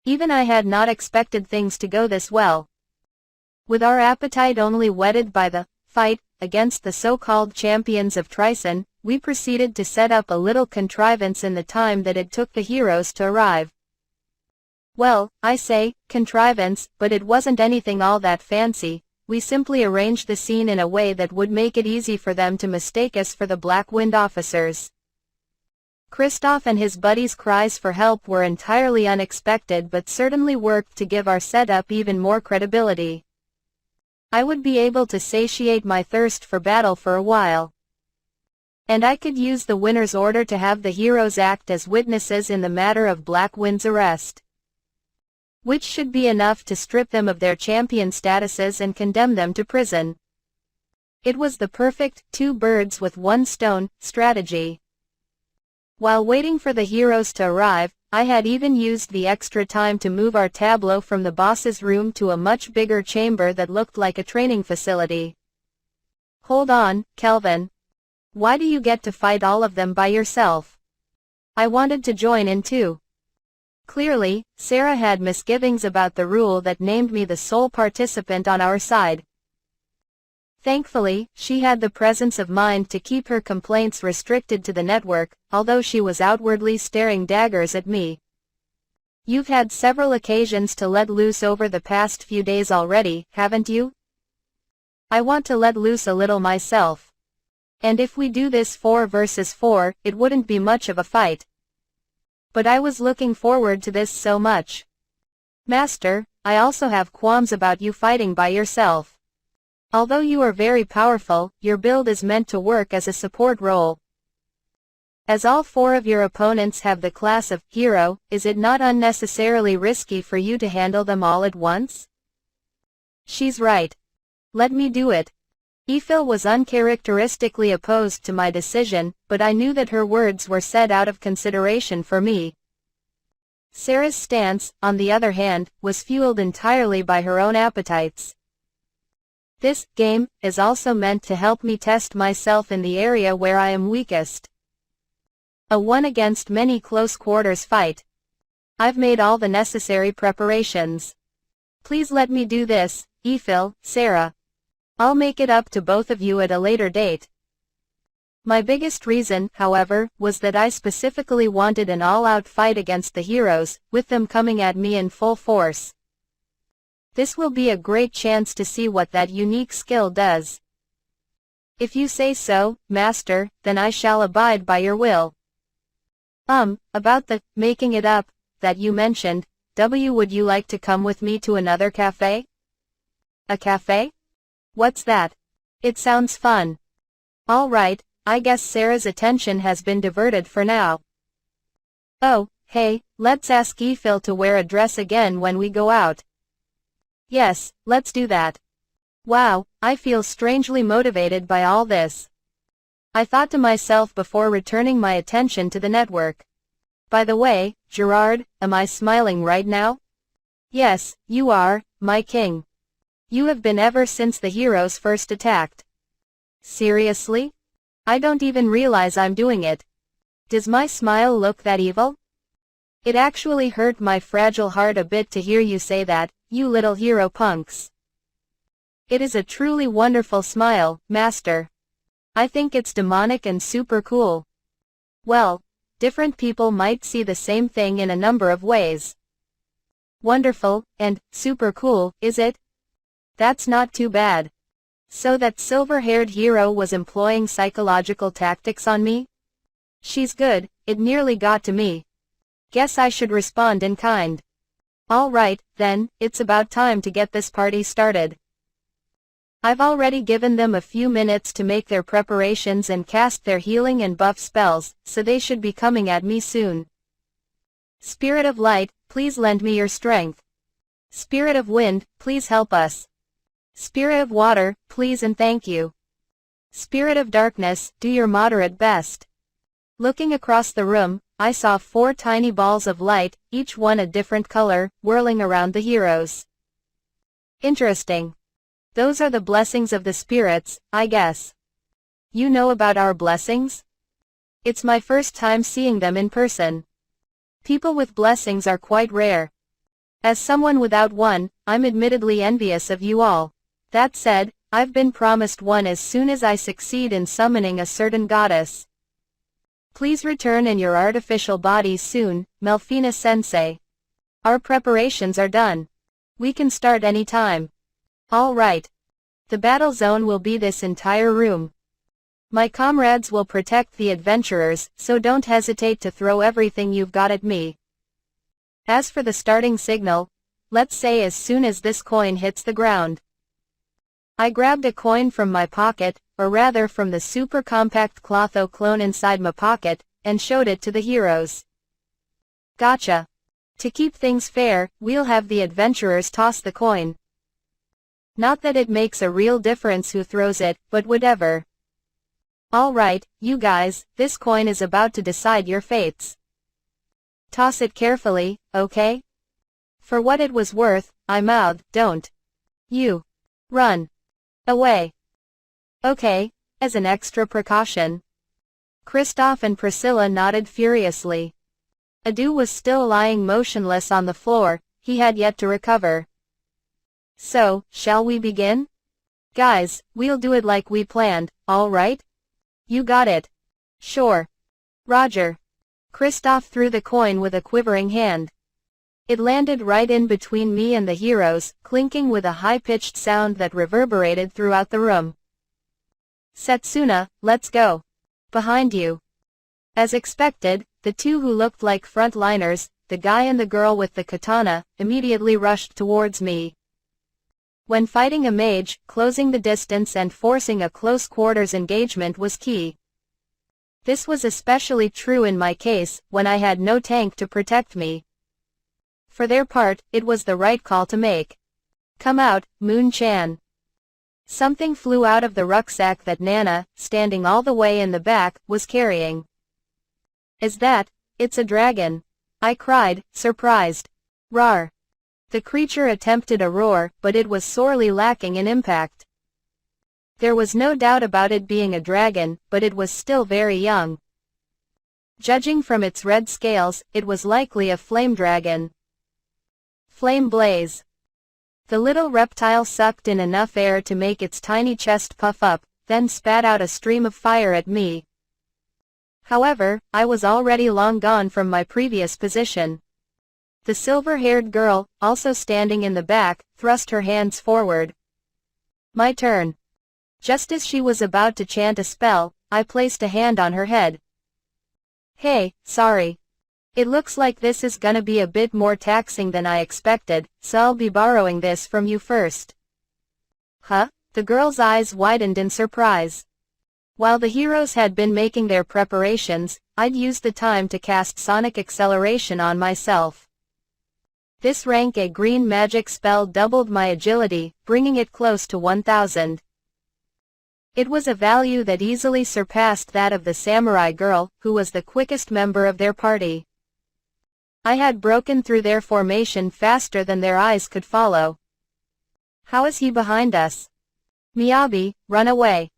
Even I had not expected things to go this well. With our appetite only whetted by the fight against the so-called champions of Trison, we proceeded to set up a little contrivance in the time that it took the heroes to arrive. Well, I say, contrivance, but it wasn't anything all that fancy. We simply arranged the scene in a way that would make it easy for them to mistake us for the Black Wind officers. Kristoff and his buddies' cries for help were entirely unexpected but certainly worked to give our setup even more credibility. I would be able to satiate my thirst for battle for a while. And I could use the winner's order to have the heroes act as witnesses in the matter of Black Wind's arrest, which should be enough to strip them of their champion statuses and condemn them to prison. It was the perfect two birds with one stone strategy. While waiting for the heroes to arrive, I had even used the extra time to move our tableau from the boss's room to a much bigger chamber that looked like a training facility. Hold on, Kelvin. Why do you get to fight all of them by yourself? I wanted to join in too. Clearly, Sarah had misgivings about the rule that named me the sole participant on our side. Thankfully, she had the presence of mind to keep her complaints restricted to the network, although she was outwardly staring daggers at me. You've had several occasions to let loose over the past few days already, haven't you? I want to let loose a little myself. And if we do this 4 versus 4, it wouldn't be much of a fight. But I was looking forward to this so much. Master, I also have qualms about you fighting by yourself. Although you are very powerful, your build is meant to work as a support role. As all 4 of your opponents have the class of hero, is it not unnecessarily risky for you to handle them all at once? She's right. Let me do it. Ephil was uncharacteristically opposed to my decision, but I knew that her words were said out of consideration for me. Sarah's stance, on the other hand, was fueled entirely by her own appetites. This game is also meant to help me test myself in the area where I am weakest. A one against many close quarters fight. I've made all the necessary preparations. Please let me do this, Ephil, Sarah. I'll make it up to both of you at a later date. My biggest reason, however, was that I specifically wanted an all-out fight against the heroes, with them coming at me in full force. This will be a great chance to see what that unique skill does. If you say so, Master, then I shall abide by your will. About the making it up that you mentioned, would you like to come with me to another cafe? A cafe? What's that? It sounds fun. All right, I guess Sarah's attention has been diverted for now. Oh, hey, let's ask Ephil to wear a dress again when we go out. Yes, let's do that. Wow, I feel strangely motivated by all this. I thought to myself before returning my attention to the network. By the way, Gerard, am I smiling right now? Yes, you are, my king. You have been ever since the heroes first attacked. Seriously? I don't even realize I'm doing it. Does my smile look that evil? It actually hurt my fragile heart a bit to hear you say that, you little hero punks. It is a truly wonderful smile, Master. I think it's demonic and super cool. Well, different people might see the same thing in a number of ways. Wonderful, and super cool, is it? That's not too bad. So that silver-haired hero was employing psychological tactics on me? She's good, it nearly got to me. Guess I should respond in kind. All right, then, it's about time to get this party started. I've already given them a few minutes to make their preparations and cast their healing and buff spells, so they should be coming at me soon. Spirit of Light, please lend me your strength. Spirit of Wind, please help us. Spirit of Water, please and thank you. Spirit of Darkness, do your moderate best. Looking across the room, I saw 4 tiny balls of light, each one a different color, whirling around the heroes. Interesting. Those are the blessings of the spirits, I guess. You know about our blessings? It's my first time seeing them in person. People with blessings are quite rare. As someone without one, I'm admittedly envious of you all. That said, I've been promised one as soon as I succeed in summoning a certain goddess. Please return in your artificial bodies soon, Melfina-sensei. Our preparations are done. We can start any time. All right. The battle zone will be this entire room. My comrades will protect the adventurers, so don't hesitate to throw everything you've got at me. As for the starting signal, let's say as soon as this coin hits the ground. I grabbed a coin from my pocket, or rather from the super compact Clotho clone inside my pocket, and showed it to the heroes. Gotcha. To keep things fair, we'll have the adventurers toss the coin. Not that it makes a real difference who throws it, but whatever. Alright, you guys, this coin is about to decide your fates. Toss it carefully, okay? For what it was worth, I mouthed, don't you run away. Okay, as an extra precaution. Kristoff and Priscilla nodded furiously. Adu was still lying motionless on the floor, he had yet to recover. So, shall we begin? Guys, we'll do it like we planned, all right? You got it. Sure. Roger. Kristoff threw the coin with a quivering hand. It landed right in between me and the heroes, clinking with a high-pitched sound that reverberated throughout the room. Setsuna, let's go. Behind you. As expected, the two who looked like frontliners, the guy and the girl with the katana, immediately rushed towards me. When fighting a mage, closing the distance and forcing a close-quarters engagement was key. This was especially true in my case, when I had no tank to protect me. For their part, it was the right call to make. Come out, Moon-chan. Something flew out of the rucksack that Nana, standing all the way in the back, was carrying. Is that? It's a dragon. I cried, surprised. Rawr. The creature attempted a roar, but it was sorely lacking in impact. There was no doubt about it being a dragon, but it was still very young. Judging from its red scales, it was likely a flame dragon. Flame blaze. The little reptile sucked in enough air to make its tiny chest puff up, then spat out a stream of fire at me. However, I was already long gone from my previous position. The silver-haired girl, also standing in the back, thrust her hands forward. My turn. Just as she was about to chant a spell, I placed a hand on her head. Hey, sorry. It looks like this is gonna be a bit more taxing than I expected, so I'll be borrowing this from you first. Huh? The girl's eyes widened in surprise. While the heroes had been making their preparations, I'd used the time to cast Sonic Acceleration on myself. This rank A green magic spell doubled my agility, bringing it close to 1000. It was a value that easily surpassed that of the samurai girl, who was the quickest member of their party. I had broken through their formation faster than their eyes could follow. How is he behind us? Miyabi, run away.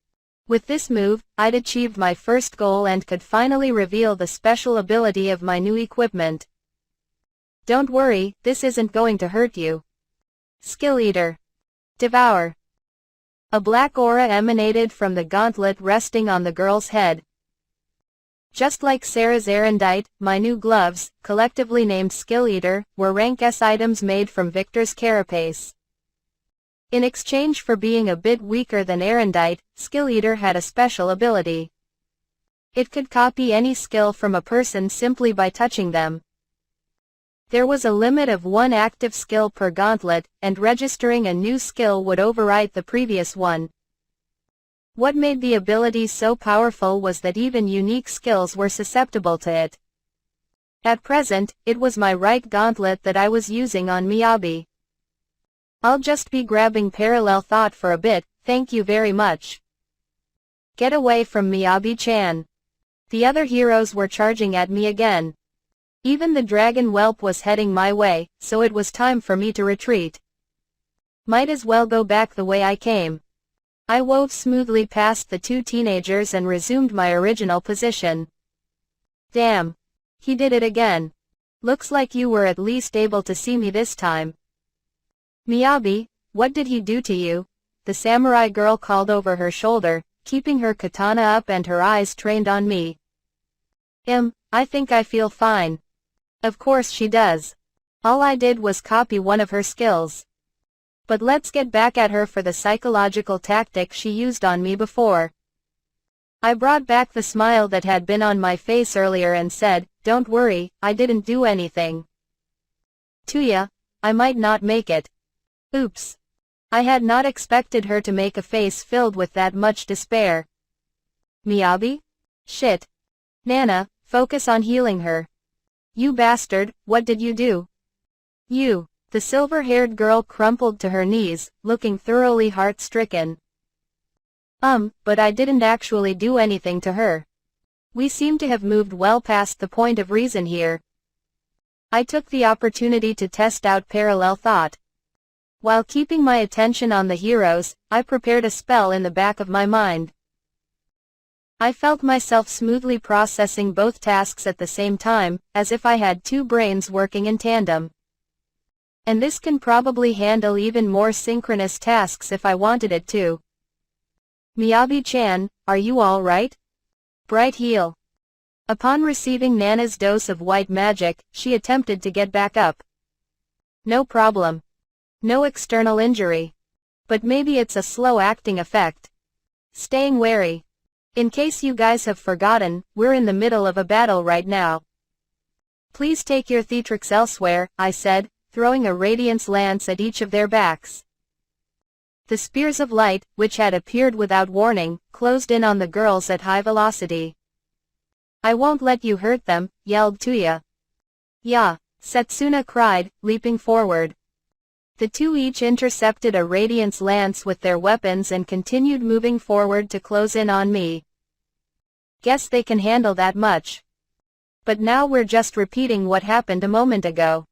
With this move, I'd achieved my first goal and could finally reveal the special ability of my new equipment. Don't worry, this isn't going to hurt you. Skill Eater. Devour. A black aura emanated from the gauntlet resting on the girl's head. Just like Sarah's Erendite, my new gloves, collectively named Skill Eater, were rank S items made from Victor's carapace. In exchange for being a bit weaker than Erendite, Skill Eater had a special ability. It could copy any skill from a person simply by touching them. There was a limit of one active skill per gauntlet, and registering a new skill would overwrite the previous one. What made the ability so powerful was that even unique skills were susceptible to it. At present, it was my right gauntlet that I was using on Miyabi. I'll just be grabbing Parallel Thought for a bit, thank you very much. Get away from Miyabi-chan. The other heroes were charging at me again. Even the dragon whelp was heading my way, so it was time for me to retreat. Might as well go back the way I came. I wove smoothly past the two teenagers and resumed my original position. Damn. He did it again. Looks like you were at least able to see me this time. Miyabi, what did he do to you? The samurai girl called over her shoulder, keeping her katana up and her eyes trained on me. I think I feel fine. Of course she does. All I did was copy one of her skills. But let's get back at her for the psychological tactic she used on me before. I brought back the smile that had been on my face earlier and said, don't worry, I didn't do anything. Tuya, I might not make it. Oops. I had not expected her to make a face filled with that much despair. Miyabi? Shit. Nana, focus on healing her. You bastard, what did you do? You. The silver-haired girl crumpled to her knees, looking thoroughly heart-stricken. But I didn't actually do anything to her. We seem to have moved well past the point of reason here. I took the opportunity to test out parallel thought. While keeping my attention on the heroes, I prepared a spell in the back of my mind. I felt myself smoothly processing both tasks at the same time, as if I had two brains working in tandem. And this can probably handle even more synchronous tasks if I wanted it to. Miyabi-chan, are you all right? Bright heal. Upon receiving Nana's dose of white magic, she attempted to get back up. No problem. No external injury. But maybe it's a slow-acting effect. Staying wary. In case you guys have forgotten, we're in the middle of a battle right now. Please take your theatrics elsewhere, I said, throwing a radiance lance at each of their backs. The spears of light, which had appeared without warning, closed in on the girls at high velocity. I won't let you hurt them, yelled Tuya. Yeah, Setsuna cried, leaping forward. The two each intercepted a radiance lance with their weapons and continued moving forward to close in on me. Guess they can handle that much. But now we're just repeating what happened a moment ago.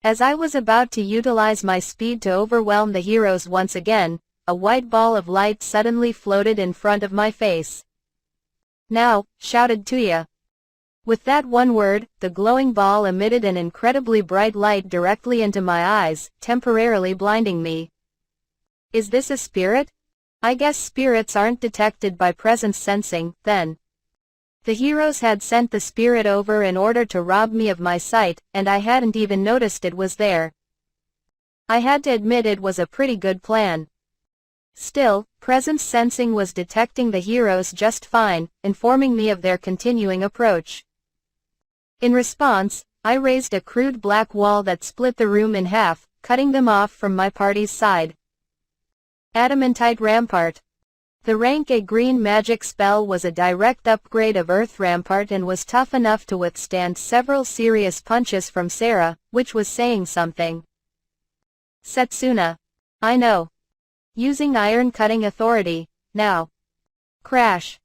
As I was about to utilize my speed to overwhelm the heroes once again, a white ball of light suddenly floated in front of my face. Now, shouted Tuya. With that one word, the glowing ball emitted an incredibly bright light directly into my eyes, temporarily blinding me. Is this a spirit? I guess spirits aren't detected by presence sensing, then. The heroes had sent the spirit over in order to rob me of my sight, and I hadn't even noticed it was there. I had to admit it was a pretty good plan. Still, presence sensing was detecting the heroes just fine, informing me of their continuing approach. In response, I raised a crude black wall that split the room in half, cutting them off from my party's side. Adamantite Rampart. The rank A green magic spell was a direct upgrade of Earth Rampart and was tough enough to withstand several serious punches from Sarah, which was saying something. Setsuna. I know. Using iron cutting authority, now. Crash.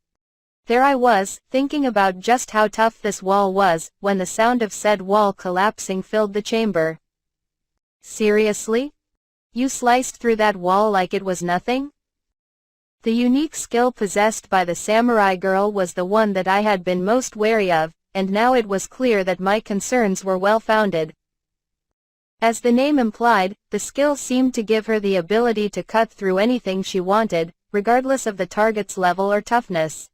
There I was, thinking about just how tough this wall was, when the sound of said wall collapsing filled the chamber. Seriously? You sliced through that wall like it was nothing? The unique skill possessed by the samurai girl was the one that I had been most wary of, and now it was clear that my concerns were well-founded. As the name implied, the skill seemed to give her the ability to cut through anything she wanted, regardless of the target's level or toughness.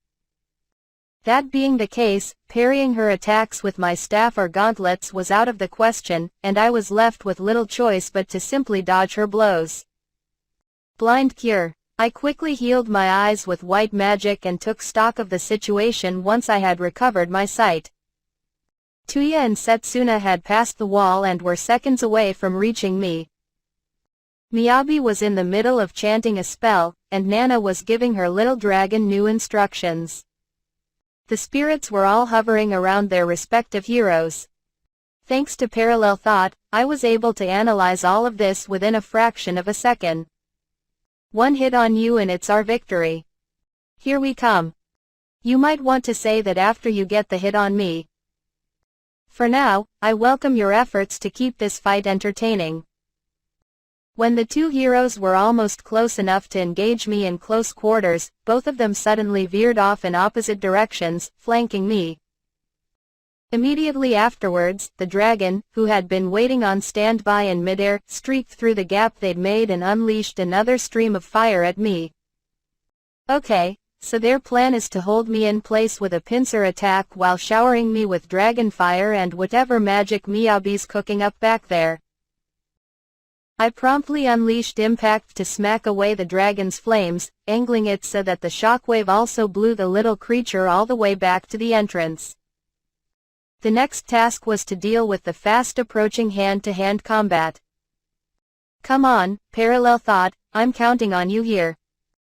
That being the case, parrying her attacks with my staff or gauntlets was out of the question, and I was left with little choice but to simply dodge her blows. Blind Cure. I quickly healed my eyes with white magic and took stock of the situation once I had recovered my sight. Tuya and Setsuna had passed the wall and were seconds away from reaching me. Miyabi was in the middle of chanting a spell, and Nana was giving her little dragon new instructions. The spirits were all hovering around their respective heroes. Thanks to parallel thought, I was able to analyze all of this within a fraction of a second. One hit on you and it's our victory. Here we come. You might want to say that after you get the hit on me. For now, I welcome your efforts to keep this fight entertaining. When the two heroes were almost close enough to engage me in close quarters, both of them suddenly veered off in opposite directions, flanking me. Immediately afterwards, the dragon, who had been waiting on standby in midair, streaked through the gap they'd made and unleashed another stream of fire at me. Okay, so their plan is to hold me in place with a pincer attack while showering me with dragon fire and whatever magic Miyabi's cooking up back there. I promptly unleashed impact to smack away the dragon's flames, angling it so that the shockwave also blew the little creature all the way back to the entrance. The next task was to deal with the fast-approaching hand-to-hand combat. Come on, Parallel Thought, I'm counting on you here.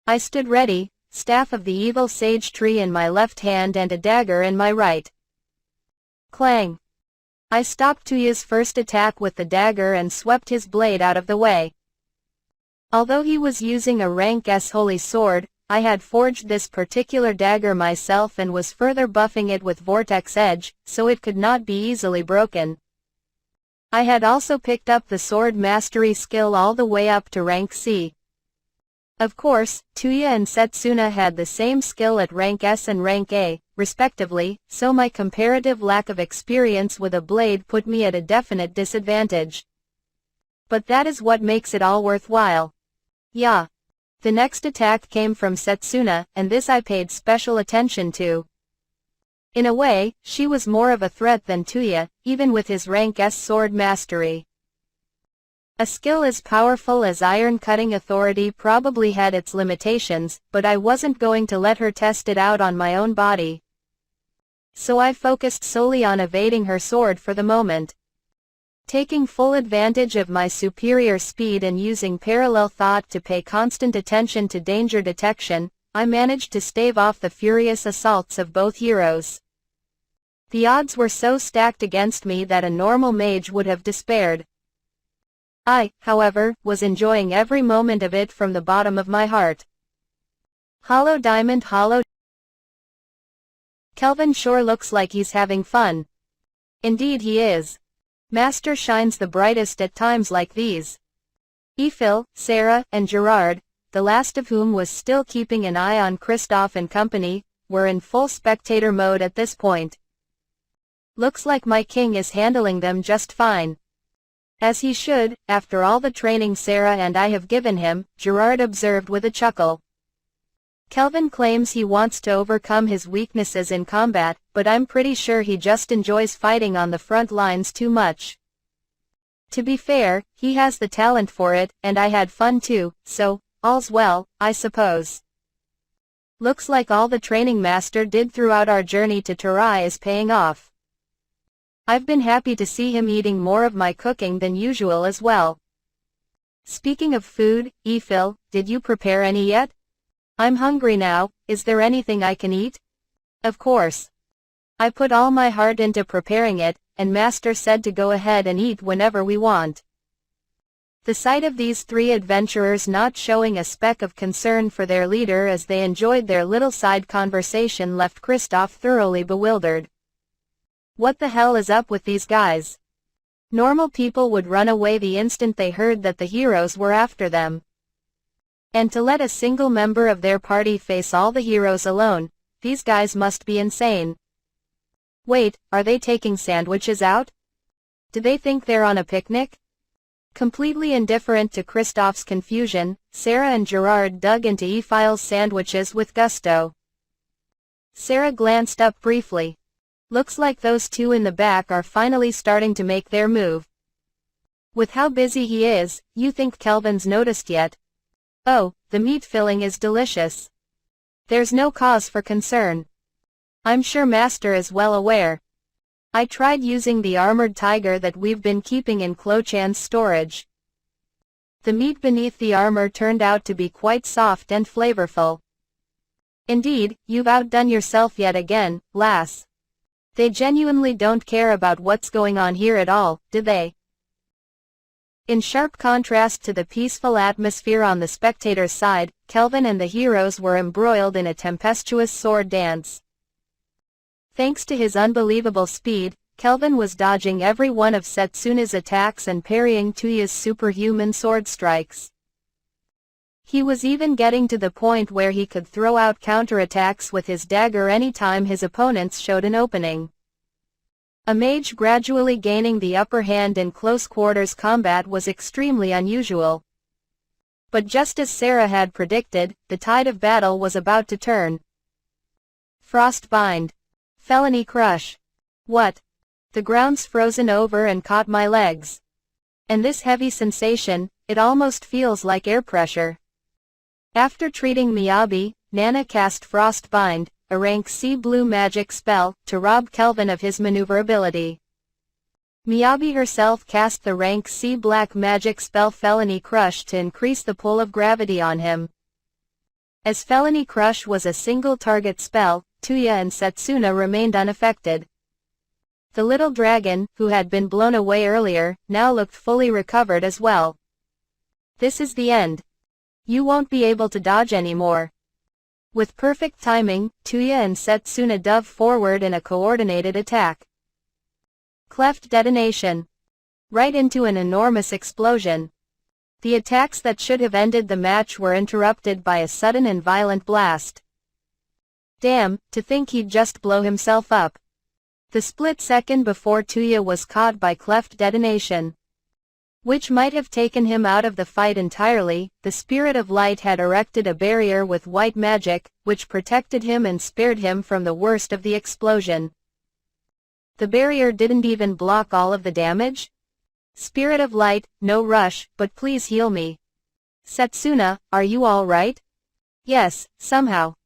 I stood ready, staff of the evil sage tree in my left hand and a dagger in my right. Clang! I stopped Tuya's first attack with the dagger and swept his blade out of the way. Although he was using a rank S holy sword, I had forged this particular dagger myself and was further buffing it with Vortex Edge, so it could not be easily broken. I had also picked up the sword mastery skill all the way up to rank C. Of course, Tuya and Setsuna had the same skill at rank S and rank A, respectively, so my comparative lack of experience with a blade put me at a definite disadvantage. But that is what makes it all worthwhile. Yeah. The next attack came from Setsuna, and this I paid special attention to. In a way, she was more of a threat than Tuya, even with his rank S sword mastery. A skill as powerful as Iron Cutting Authority probably had its limitations, but I wasn't going to let her test it out on my own body. So I focused solely on evading her sword for the moment. Taking full advantage of my superior speed and using Parallel Thought to pay constant attention to danger detection, I managed to stave off the furious assaults of both heroes. The odds were so stacked against me that a normal mage would have despaired. I, however, was enjoying every moment of it from the bottom of my heart. Hollow Diamond, Hollow. Kelvin sure looks like he's having fun. Indeed he is. Master shines the brightest at times like these. Eiffel, Sarah, and Gerard, the last of whom was still keeping an eye on Kristoff and company, were in full spectator mode at this point. Looks like my king is handling them just fine. As he should, after all the training Sarah and I have given him, Gerard observed with a chuckle. Kelvin claims he wants to overcome his weaknesses in combat, but I'm pretty sure he just enjoys fighting on the front lines too much. To be fair, he has the talent for it, and I had fun too, so, all's well, I suppose. Looks like all the training Master did throughout our journey to Turai is paying off. I've been happy to see him eating more of my cooking than usual as well. Speaking of food, Eiffel, did you prepare any yet? I'm hungry now, is there anything I can eat? Of course. I put all my heart into preparing it, and Master said to go ahead and eat whenever we want. The sight of these three adventurers not showing a speck of concern for their leader as they enjoyed their little side conversation left Kristoff thoroughly bewildered. What the hell is up with these guys? Normal people would run away the instant they heard that the heroes were after them. And to let a single member of their party face all the heroes alone, these guys must be insane. Wait, are they taking sandwiches out? Do they think they're on a picnic? Completely indifferent to Kristoff's confusion, Sarah and Gerard dug into Eiphile's sandwiches with gusto. Sarah glanced up briefly. Looks like those two in the back are finally starting to make their move. With how busy he is, you think Kelvin's noticed yet? Oh, the meat filling is delicious. There's no cause for concern. I'm sure Master is well aware. I tried using the armored tiger that we've been keeping in Clo-chan's storage. The meat beneath the armor turned out to be quite soft and flavorful. Indeed, you've outdone yourself yet again, lass. They genuinely don't care about what's going on here at all, do they? In sharp contrast to the peaceful atmosphere on the spectators' side, Kelvin and the heroes were embroiled in a tempestuous sword dance. Thanks to his unbelievable speed, Kelvin was dodging every one of Setsuna's attacks and parrying Tuya's superhuman sword strikes. He was even getting to the point where he could throw out counterattacks with his dagger anytime his opponents showed an opening. A mage gradually gaining the upper hand in close quarters combat was extremely unusual. But just as Sarah had predicted, the tide of battle was about to turn. Frostbind. Felony crush. What? The ground's frozen over and caught my legs. And this heavy sensation, it almost feels like air pressure. After treating Miyabi, Nana cast Frostbind, a rank C blue magic spell, to rob Kelvin of his maneuverability. Miyabi herself cast the rank C black magic spell Felony Crush to increase the pull of gravity on him. As Felony Crush was a single target spell, Tuya and Setsuna remained unaffected. The little dragon, who had been blown away earlier, now looked fully recovered as well. This is the end. You won't be able to dodge anymore. With perfect timing, Tuya and Setsuna dove forward in a coordinated attack. Cleft detonation. Right into an enormous explosion. The attacks that should have ended the match were interrupted by a sudden and violent blast. Damn, to think he'd just blow himself up. The split second before Tuya was caught by cleft detonation, which might have taken him out of the fight entirely, the Spirit of Light had erected a barrier with white magic, which protected him and spared him from the worst of the explosion. The barrier didn't even block all of the damage? Spirit of Light, no rush, but please heal me. Setsuna, are you alright? Yes, somehow.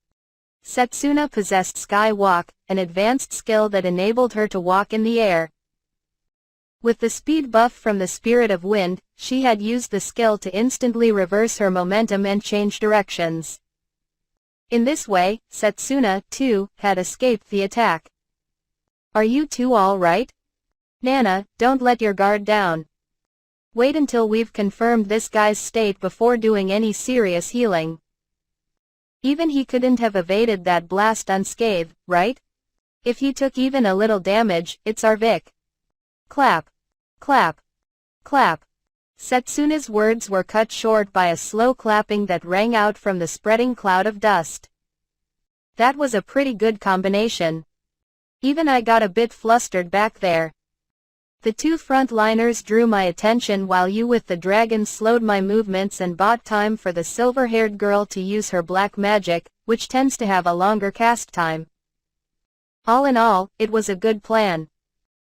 Setsuna possessed Sky Walk, an advanced skill that enabled her to walk in the air. With the speed buff from the Spirit of Wind, she had used the skill to instantly reverse her momentum and change directions. In this way, Setsuna, too, had escaped the attack. Are you two all right? Nana, don't let your guard down. Wait until we've confirmed this guy's state before doing any serious healing. Even he couldn't have evaded that blast unscathed, right? If he took even a little damage, it's our Vic. Clap. Clap. Clap. Setsuna's words were cut short by a slow clapping that rang out from the spreading cloud of dust. That was a pretty good combination. Even I got a bit flustered back there. The two frontliners drew my attention while you with the dragon slowed my movements and bought time for the silver-haired girl to use her black magic, which tends to have a longer cast time. All in all, it was a good plan.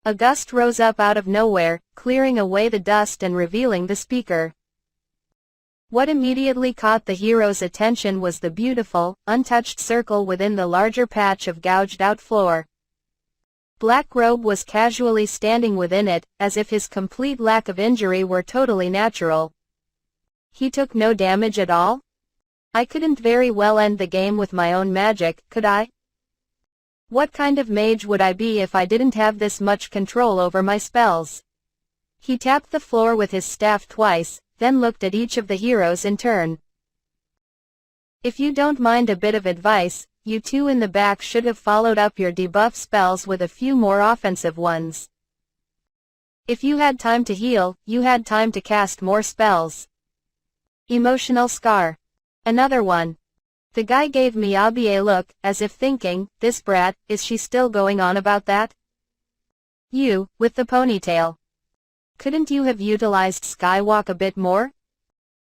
A gust rose up out of nowhere, clearing away the dust and revealing the speaker. What immediately caught the hero's attention was the beautiful, untouched circle within the larger patch of gouged-out floor. Black Robe was casually standing within it, as if his complete lack of injury were totally natural. He took no damage at all? I couldn't very well end the game with my own magic, could I? What kind of mage would I be if I didn't have this much control over my spells? He tapped the floor with his staff twice, then looked at each of the heroes in turn. If you don't mind a bit of advice, you two in the back should have followed up your debuff spells with a few more offensive ones. If you had time to heal, you had time to cast more spells. Emotional scar. Another one. The guy gave Miyabi a look, as if thinking, this brat, is she still going on about that? You, with the ponytail. Couldn't you have utilized Skywalk a bit more?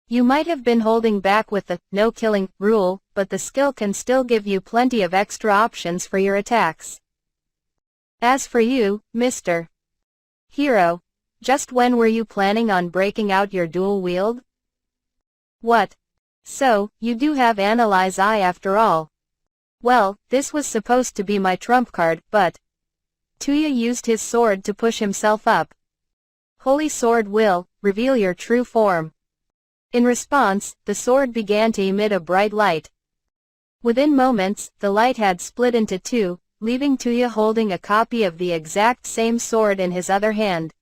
You might have been holding back with the no-killing rule, but the skill can still give you plenty of extra options for your attacks. As for you, Mr. Hero, just when were you planning on breaking out your dual wield? What? So, you do have Analyze Eye after all. Well, this was supposed to be my trump card, but Tuya used his sword to push himself up. Holy Sword will reveal your true form. In response, the sword began to emit a bright light. Within moments, the light had split into two, leaving Tuya holding a copy of the exact same sword in his other hand.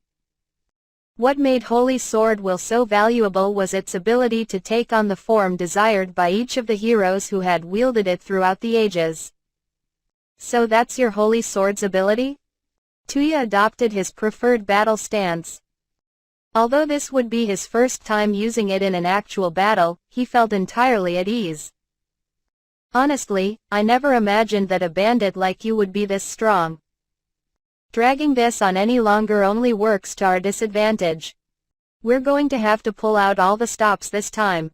What made Holy Sword will so valuable was its ability to take on the form desired by each of the heroes who had wielded it throughout the ages. So that's your Holy Sword's ability? Tuya adopted his preferred battle stance. Although this would be his first time using it in an actual battle, he felt entirely at ease. Honestly, I never imagined that a bandit like you would be this strong. Dragging this on any longer only works to our disadvantage. We're going to have to pull out all the stops this time.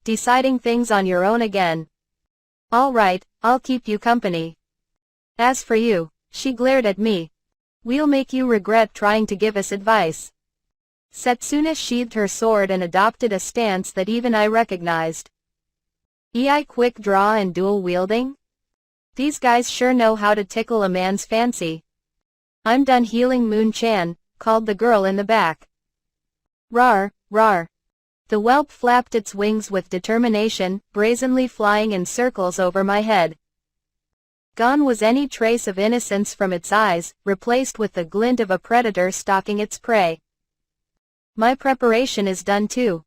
Deciding things on your own again. All right, I'll keep you company. As for you, she glared at me. We'll make you regret trying to give us advice. Setsuna sheathed her sword and adopted a stance that even I recognized. Ei quick draw and dual wielding? These guys sure know how to tickle a man's fancy. I'm done healing Moon-chan, called the girl in the back. Rar, rar. The whelp flapped its wings with determination, brazenly flying in circles over my head. Gone was any trace of innocence from its eyes, replaced with the glint of a predator stalking its prey. My preparation is done too.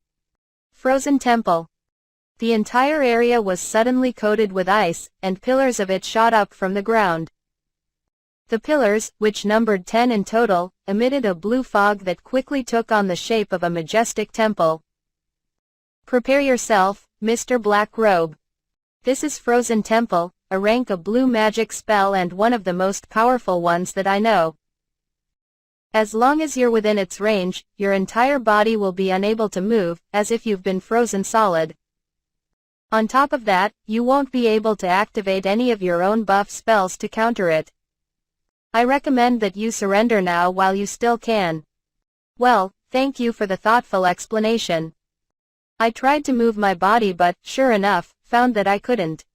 Frozen Temple. The entire area was suddenly coated with ice, and pillars of it shot up from the ground. The pillars, which numbered 10 in total, emitted a blue fog that quickly took on the shape of a majestic temple. Prepare yourself, Mr. Black Robe. This is Frozen Temple, a rank of blue magic spell and one of the most powerful ones that I know. As long as you're within its range, your entire body will be unable to move, as if you've been frozen solid. On top of that, you won't be able to activate any of your own buff spells to counter it. I recommend that you surrender now while you still can. Well, thank you for the thoughtful explanation. I tried to move my body but, sure enough, found that I couldn't.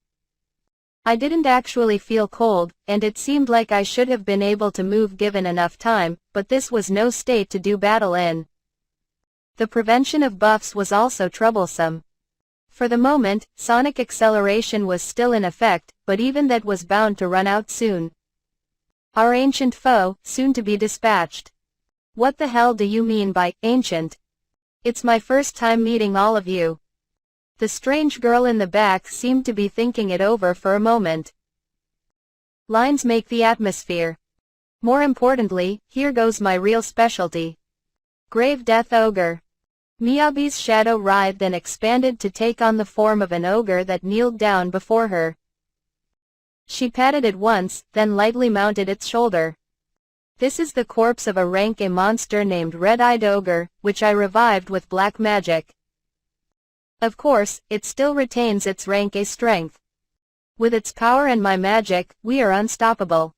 I didn't actually feel cold, and it seemed like I should have been able to move given enough time, but this was no state to do battle in. The prevention of buffs was also troublesome. For the moment, sonic acceleration was still in effect, but even that was bound to run out soon. Our ancient foe, soon to be dispatched. What the hell do you mean by ancient? It's my first time meeting all of you. The strange girl in the back seemed to be thinking it over for a moment. Lines make the atmosphere. More importantly, here goes my real specialty. Grave Death Ogre. Miyabi's shadow writhed and expanded to take on the form of an ogre that kneeled down before her. She patted it once, then lightly mounted its shoulder. This is the corpse of a rank A monster named Red-Eyed Ogre, which I revived with black magic. Of course, it still retains its rank A strength. With its power and my magic, we are unstoppable.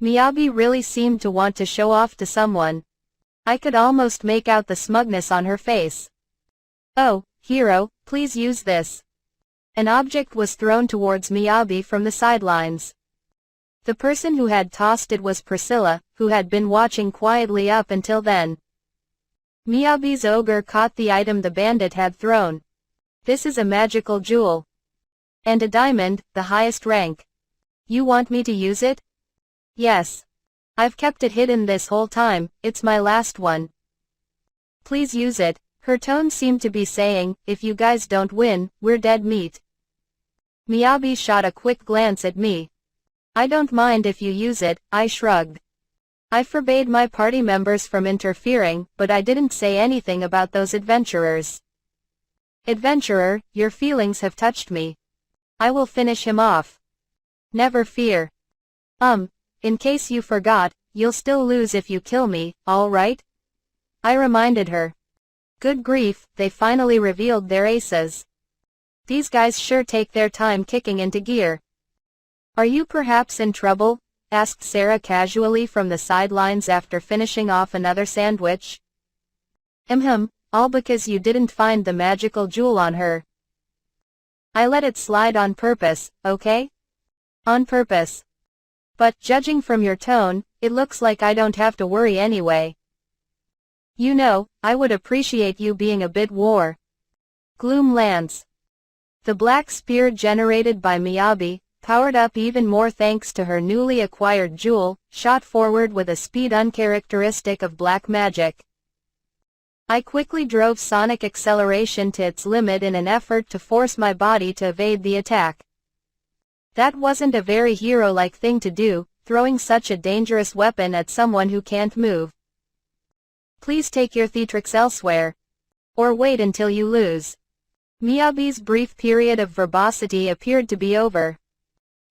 Miyabi really seemed to want to show off to someone. I could almost make out the smugness on her face. Oh, hero, please use this. An object was thrown towards Miyabi from the sidelines. The person who had tossed it was Priscilla, who had been watching quietly up until then. Miyabi's ogre caught the item the bandit had thrown. This is a magical jewel. And a diamond, the highest rank. You want me to use it? Yes. I've kept it hidden this whole time, it's my last one. Please use it. Her tone seemed to be saying, if you guys don't win, we're dead meat. Miyabi shot a quick glance at me. I don't mind if you use it, I shrugged. I forbade my party members from interfering, but I didn't say anything about those adventurers. Adventurer, your feelings have touched me. I will finish him off. Never fear. In case you forgot, you'll still lose if you kill me, all right? I reminded her. Good grief, they finally revealed their aces. These guys sure take their time kicking into gear. Are you perhaps in trouble? Asked Sarah casually from the sidelines after finishing off another sandwich. All because you didn't find the magical jewel on her. I let it slide on purpose, okay? On purpose. But judging from your tone, it looks like I don't have to worry anyway. You know, I would appreciate you being a bit war. Gloom Lance. The black spear generated by Miyabi, powered up even more thanks to her newly acquired jewel, shot forward with a speed uncharacteristic of black magic. I quickly drove sonic acceleration to its limit in an effort to force my body to evade the attack. That wasn't a very hero-like thing to do, throwing such a dangerous weapon at someone who can't move. Please take your theatrics elsewhere. Or wait until you lose. Miyabi's brief period of verbosity appeared to be over.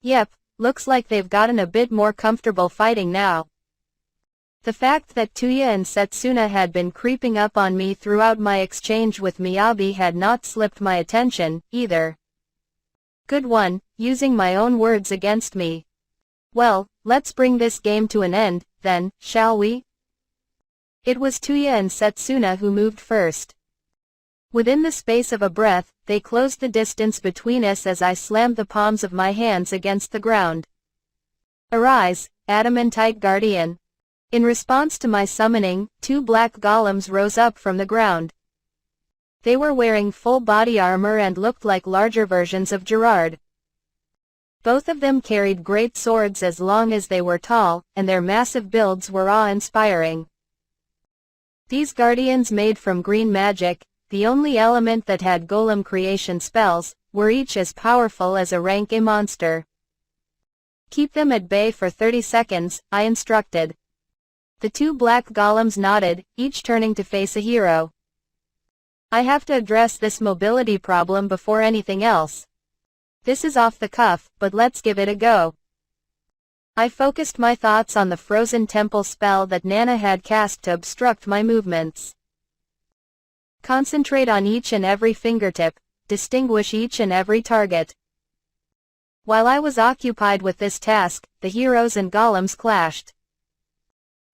Yep, looks like they've gotten a bit more comfortable fighting now. The fact that Tuya and Setsuna had been creeping up on me throughout my exchange with Miyabi had not slipped my attention, either. Good one, using my own words against me. Well, let's bring this game to an end, then, shall we? It was Tuya and Setsuna who moved first. Within the space of a breath, they closed the distance between us as I slammed the palms of my hands against the ground. Arise, Adamantite Guardian. In response to my summoning, 2 black golems rose up from the ground. They were wearing full body armor and looked like larger versions of Gerard. Both of them carried great swords as long as they were tall, and their massive builds were awe-inspiring. These guardians made from green magic, the only element that had golem creation spells, were each as powerful as a rank A monster. Keep them at bay for 30 seconds, I instructed. The 2 black golems nodded, each turning to face a hero. I have to address this mobility problem before anything else. This is off the cuff, but let's give it a go. I focused my thoughts on the frozen temple spell that Nana had cast to obstruct my movements. Concentrate on each and every fingertip, distinguish each and every target. While I was occupied with this task, the heroes and golems clashed.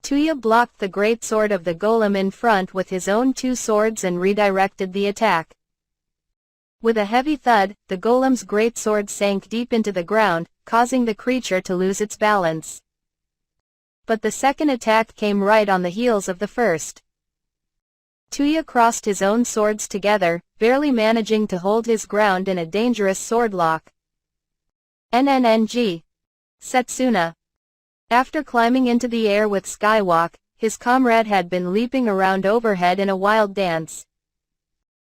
Tuya blocked the great sword of the golem in front with his own 2 swords and redirected the attack. With a heavy thud, the golem's great sword sank deep into the ground, causing the creature to lose its balance. But the second attack came right on the heels of the first. Tuya crossed his own swords together, barely managing to hold his ground in a dangerous sword lock. NNNG. Setsuna. After climbing into the air with Skywalk, his comrade had been leaping around overhead in a wild dance.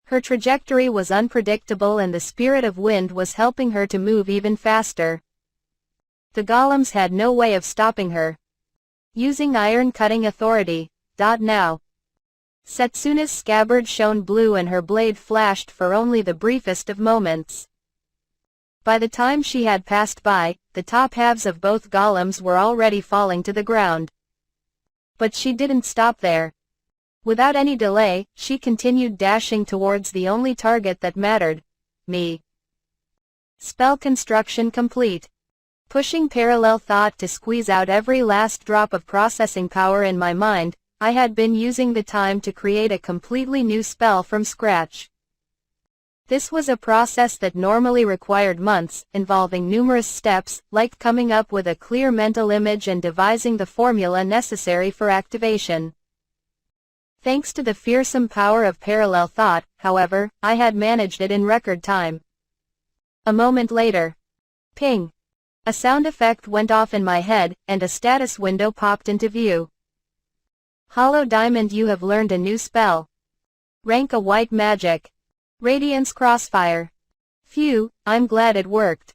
Her trajectory was unpredictable and the spirit of wind was helping her to move even faster. The golems had no way of stopping her. Using iron-cutting authority. Now. Setsuna's scabbard shone blue and her blade flashed for only the briefest of moments. By the time she had passed by, the top halves of both golems were already falling to the ground. But she didn't stop there. Without any delay, she continued dashing towards the only target that mattered. Me. Spell construction complete. Pushing parallel thought to squeeze out every last drop of processing power in my mind, I had been using the time to create a completely new spell from scratch. This was a process that normally required months, involving numerous steps, like coming up with a clear mental image and devising the formula necessary for activation. Thanks to the fearsome power of parallel thought, however, I had managed it in record time. A moment later. Ping! A sound effect went off in my head, and a status window popped into view. Hollow Diamond, you have learned a new spell. Rank a white magic. Radiance Crossfire. Phew, I'm glad it worked.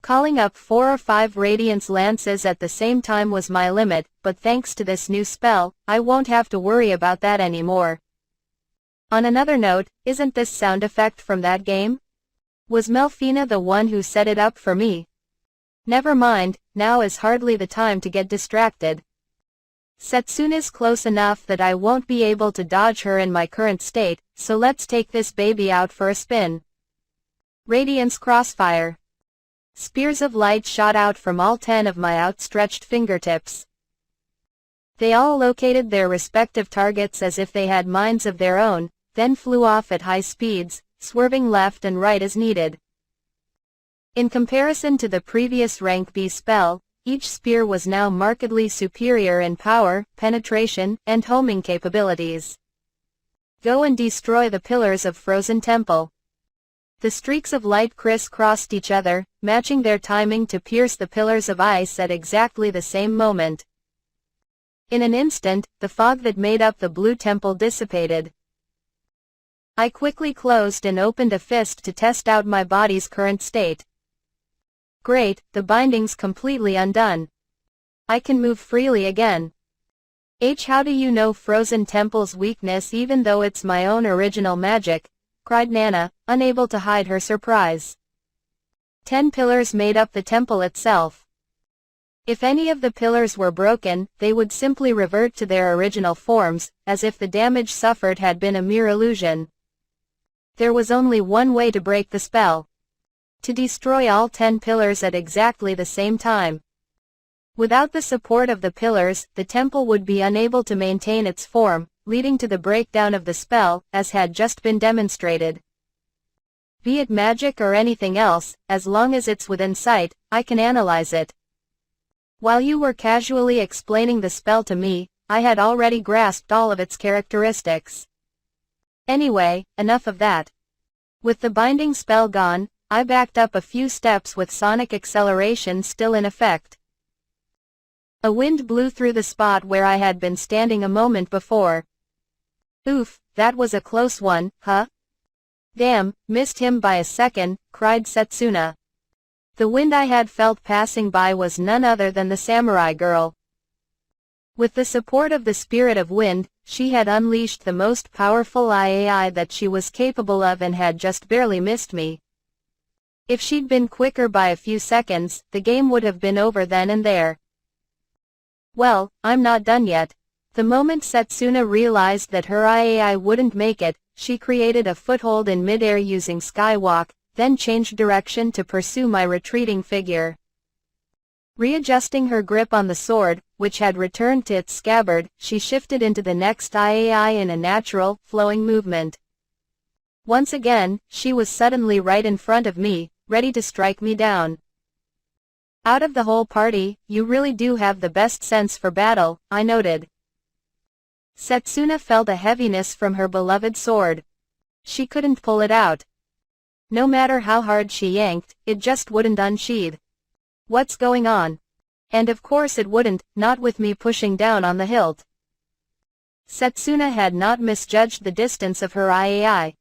Calling up 4 or 5 Radiance Lances at the same time was my limit, but thanks to this new spell, I won't have to worry about that anymore. On another note, isn't this sound effect from that game? Was Melfina the one who set it up for me? Never mind, now is hardly the time to get distracted. Setsuna's close enough that I won't be able to dodge her in my current state, so let's take this baby out for a spin. Radiance Crossfire. Spears of light shot out from all 10 of my outstretched fingertips. They all located their respective targets as if they had minds of their own, then flew off at high speeds, swerving left and right as needed. In comparison to the previous rank B spell, each spear was now markedly superior in power, penetration, and homing capabilities. Go and destroy the pillars of Frozen Temple. The streaks of light criss-crossed each other, matching their timing to pierce the pillars of ice at exactly the same moment. In an instant, the fog that made up the blue temple dissipated. I quickly closed and opened a fist to test out my body's current state. Great, the binding's completely undone. I can move freely again. How do you know Frozen Temple's weakness even though it's my own original magic? Cried Nana, unable to hide her surprise. 10 pillars made up the temple itself. If any of the pillars were broken, they would simply revert to their original forms, as if the damage suffered had been a mere illusion. There was only one way to break the spell: to destroy all 10 pillars at exactly the same time. Without the support of the pillars, the temple would be unable to maintain its form, leading to the breakdown of the spell, as had just been demonstrated. Be it magic or anything else, as long as it's within sight, I can analyze it. While you were casually explaining the spell to me, I had already grasped all of its characteristics. Anyway, enough of that. With the binding spell gone, I backed up a few steps with sonic acceleration still in effect. A wind blew through the spot where I had been standing a moment before. Oof, that was a close one, huh? Damn, missed him by a second, cried Setsuna. The wind I had felt passing by was none other than the samurai girl. With the support of the spirit of wind, she had unleashed the most powerful IAI that she was capable of and had just barely missed me. If she'd been quicker by a few seconds, the game would have been over then and there. Well, I'm not done yet. The moment Setsuna realized that her IAI wouldn't make it, she created a foothold in midair using Skywalk, then changed direction to pursue my retreating figure. Readjusting her grip on the sword, which had returned to its scabbard, she shifted into the next IAI in a natural, flowing movement. Once again, she was suddenly right in front of me, ready to strike me down. Out of the whole party, you really do have the best sense for battle, I noted. Setsuna felt a heaviness from her beloved sword. She couldn't pull it out. No matter how hard she yanked, it just wouldn't unsheath. What's going on? And of course it wouldn't, not with me pushing down on the hilt. Setsuna had not misjudged the distance of her IAI.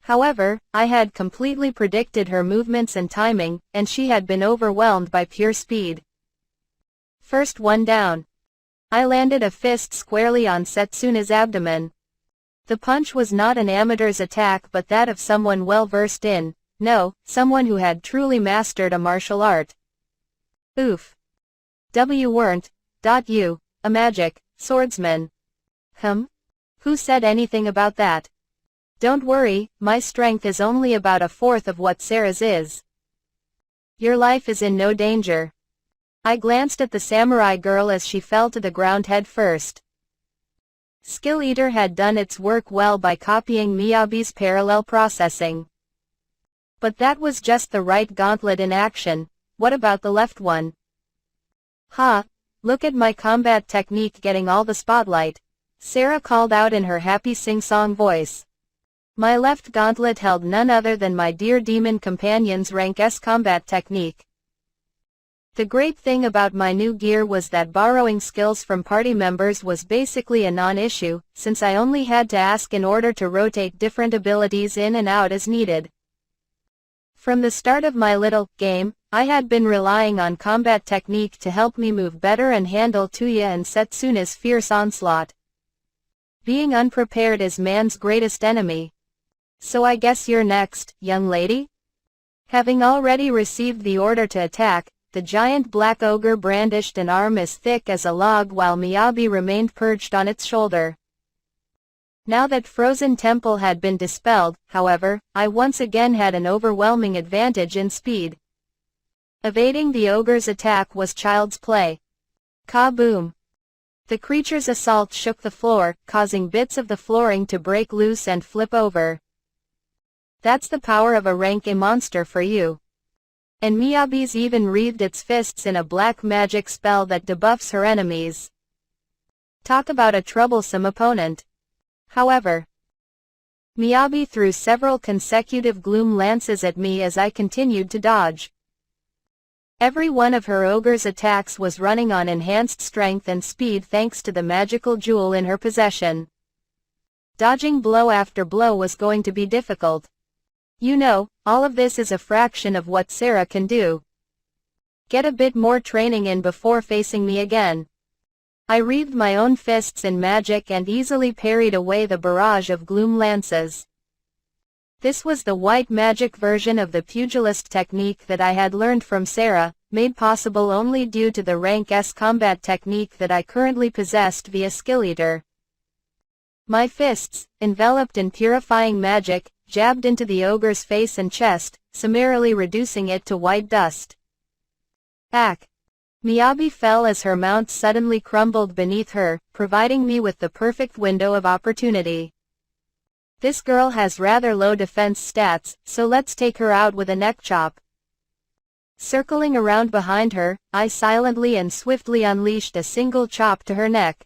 However, I had completely predicted her movements and timing, and she had been overwhelmed by pure speed. First one down. I landed a fist squarely on Setsuna's abdomen. The punch was not an amateur's attack but that of someone well versed in, someone who had truly mastered a martial art. Oof. Weren't you a magic swordsman? Who said anything about that? Don't worry, my strength is only about a fourth of what Sarah's is. Your life is in no danger. I glanced at the samurai girl as she fell to the ground head first. Skill Eater had done its work well by copying Miyabi's parallel processing. But that was just the right gauntlet in action. What about the left one? Look at my combat technique getting all the spotlight, Sarah called out in her happy sing-song voice. My left gauntlet held none other than my dear demon companion's rank S combat technique. The great thing about my new gear was that borrowing skills from party members was basically a non-issue, since I only had to ask in order to rotate different abilities in and out as needed. From the start of my little game, I had been relying on combat technique to help me move better and handle Tuya and Setsuna's fierce onslaught. Being unprepared is man's greatest enemy. So I guess you're next, young lady? Having already received the order to attack, the giant black ogre brandished an arm as thick as a log while Miyabi remained perched on its shoulder. Now that Frozen Temple had been dispelled, however, I once again had an overwhelming advantage in speed. Evading the ogre's attack was child's play. Kaboom! The creature's assault shook the floor, causing bits of the flooring to break loose and flip over. That's the power of a rank A monster for you. And Miyabi's even wreathed its fists in a black magic spell that debuffs her enemies. Talk about a troublesome opponent. However, Miyabi threw several consecutive gloom lances at me as I continued to dodge. Every one of her ogre's attacks was running on enhanced strength and speed thanks to the magical jewel in her possession. Dodging blow after blow was going to be difficult. All of this is a fraction of what Sarah can do. Get a bit more training in before facing me again. I wreathed my own fists in magic and easily parried away the barrage of gloom lances. This was the white magic version of the pugilist technique that I had learned from Sarah, made possible only due to the rank S combat technique that I currently possessed via Skill Eater. My fists, enveloped in purifying magic, jabbed into the ogre's face and chest, summarily reducing it to white dust. Ack! Miyabi fell as her mount suddenly crumbled beneath her, providing me with the perfect window of opportunity. This girl has rather low defense stats, so let's take her out with a neck chop. Circling around behind her, I silently and swiftly unleashed a single chop to her neck.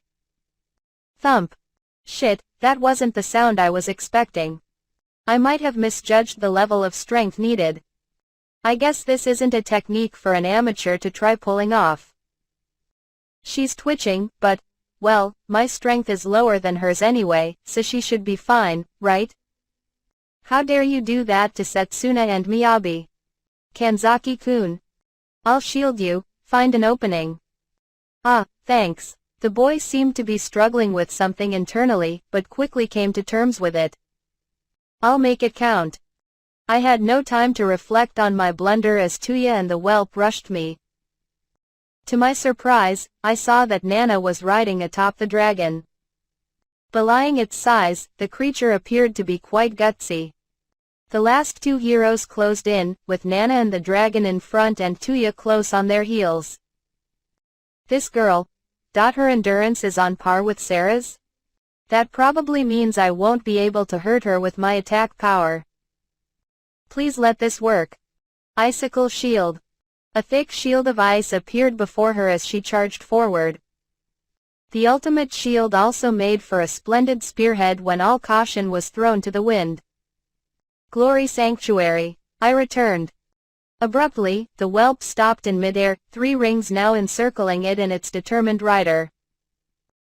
Thump! Shit, that wasn't the sound I was expecting. I might have misjudged the level of strength needed. I guess this isn't a technique for an amateur to try pulling off. She's twitching, but, well, my strength is lower than hers anyway, so she should be fine, right? How dare you do that to Setsuna and Miyabi? Kanzaki-kun. I'll shield you, find an opening. Ah, thanks. The boy seemed to be struggling with something internally, but quickly came to terms with it. I'll make it count. I had no time to reflect on my blunder as Tuya and the whelp rushed me. To my surprise, I saw that Nana was riding atop the dragon. Belying its size, the creature appeared to be quite gutsy. The last two heroes closed in, with Nana and the dragon in front and Tuya close on their heels. This girl, her endurance is on par with Sarah's? That probably means I won't be able to hurt her with my attack power. Please let this work. Icicle shield. A thick shield of ice appeared before her as she charged forward. The ultimate shield also made for a splendid spearhead when all caution was thrown to the wind. Glory Sanctuary. I returned. Abruptly, the whelp stopped in midair, 3 rings now encircling it and its determined rider.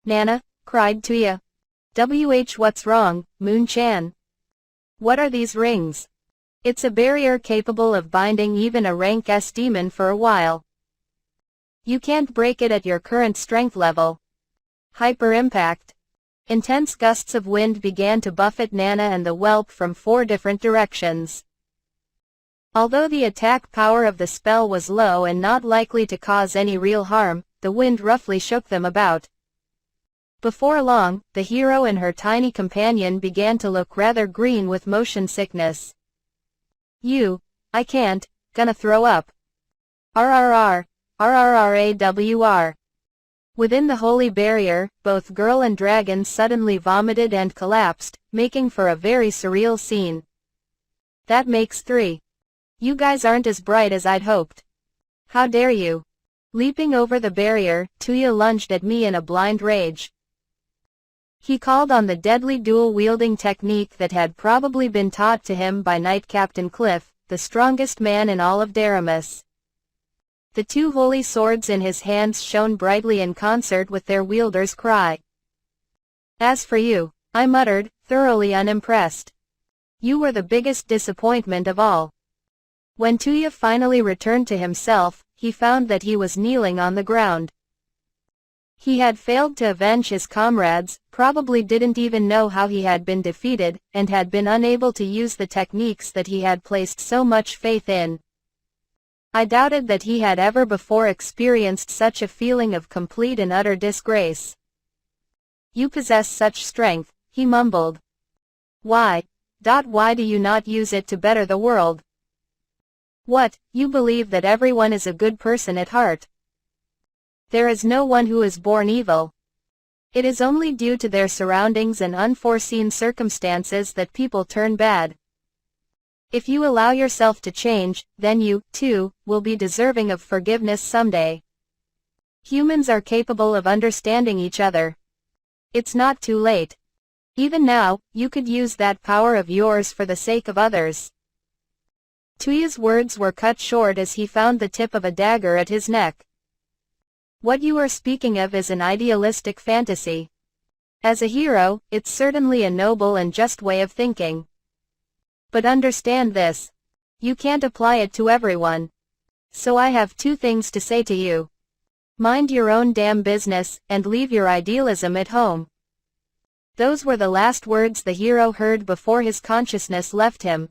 Nana, cried Tuya. What's wrong, Moon-chan? What are these rings? It's a barrier capable of binding even a rank S demon for a while. You can't break it at your current strength level. Hyper impact. Intense gusts of wind began to buffet Nana and the whelp from 4 different directions. Although the attack power of the spell was low and not likely to cause any real harm, the wind roughly shook them about. Before long, the hero and her tiny companion began to look rather green with motion sickness. I can't, gonna throw up. RRR, RRRAWR. Within the holy barrier, both girl and dragon suddenly vomited and collapsed, making for a very surreal scene. That makes 3. You guys aren't as bright as I'd hoped. How dare you? Leaping over the barrier, Tuya lunged at me in a blind rage. He called on the deadly dual-wielding technique that had probably been taught to him by Knight Captain Cliff, the strongest man in all of Daramus. The 2 holy swords in his hands shone brightly in concert with their wielder's cry. As for you, I muttered, thoroughly unimpressed. You were the biggest disappointment of all. When Tuya finally returned to himself, he found that he was kneeling on the ground. He had failed to avenge his comrades, probably didn't even know how he had been defeated, and had been unable to use the techniques that he had placed so much faith in. I doubted that he had ever before experienced such a feeling of complete and utter disgrace. You possess such strength, he mumbled. Why do you not use it to better the world? What, you believe that everyone is a good person at heart? There is no one who is born evil. It is only due to their surroundings and unforeseen circumstances that people turn bad. If you allow yourself to change, then you, too, will be deserving of forgiveness someday. Humans are capable of understanding each other. It's not too late. Even now, you could use that power of yours for the sake of others. Tuya's words were cut short as he found the tip of a dagger at his neck. What you are speaking of is an idealistic fantasy. As a hero, it's certainly a noble and just way of thinking. But understand this. You can't apply it to everyone. So I have 2 things to say to you. Mind your own damn business, and leave your idealism at home. Those were the last words the hero heard before his consciousness left him,